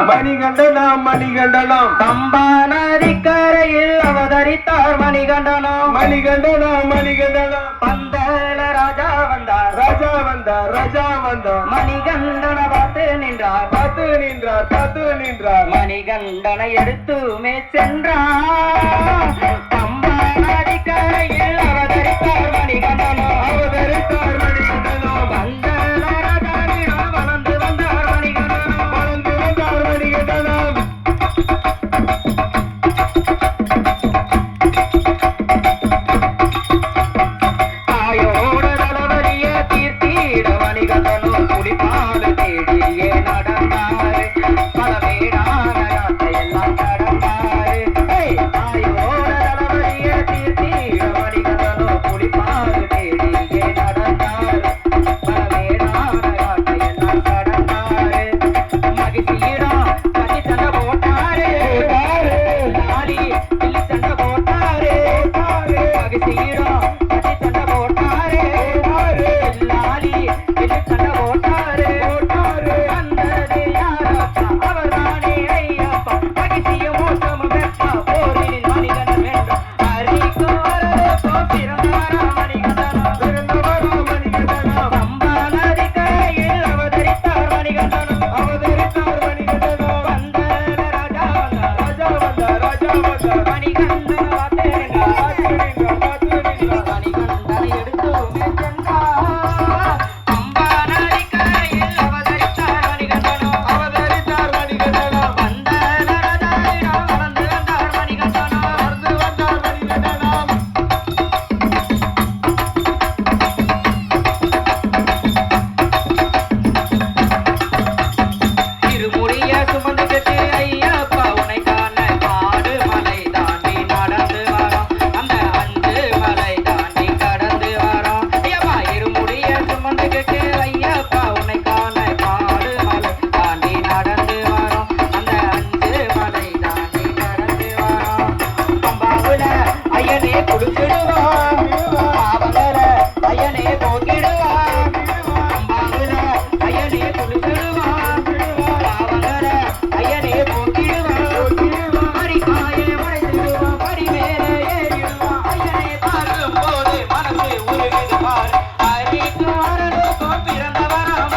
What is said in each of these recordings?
மணிகண்டனம் மணிகண்டனம் பம்பா நதிக்கரையில் அவதரித்தார் மணிகண்டனம். மணிகண்டனம் மணிகண்டனம் பந்தல ராஜா வந்தார் ராஜா வந்தார் ராஜா வந்தார் மணிகண்டன பார்த்து நின்றார் பார்த்து நின்றார் பார்த்து நின்றார் மணிகண்டனை எடுத்துமே சென்றார். பம்பா நதிக்கரையில் அவதரித்தார் மணிகண்டனம் அவதரித்தார் மணிகண்டனம் பந்தல ராஜாவிடம் வளர்ந்து வந்தார் மணிகண்டனம் வளர்ந்து வந்தார் மணிகண்டனம் தாயோட தளபதிய தீர்த்திட மணிகண்டனும் புலிபால் தேடியே நடந்தாரு பலவேடான நாட்டையெல்லாம் கடந்தாரு. தாயோட தளபதிய தீர்த்திட மணிகண்டனும் புலிபால் தேடியே நடந்தாரு பலவேடான நாட்டையெல்லாம் கடந்தாரு. மகிழ்ச்சியிடம் கட்டி சண்டை போட்டாரு லாலி கிள்ளி சண்டை போட்டாரு மகிழ்ச்சியிடம்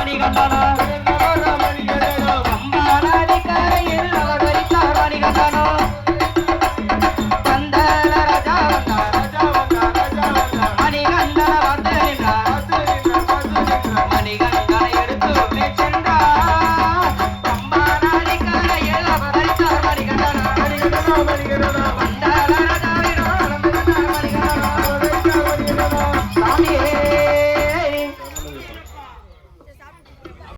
மணிகண்டன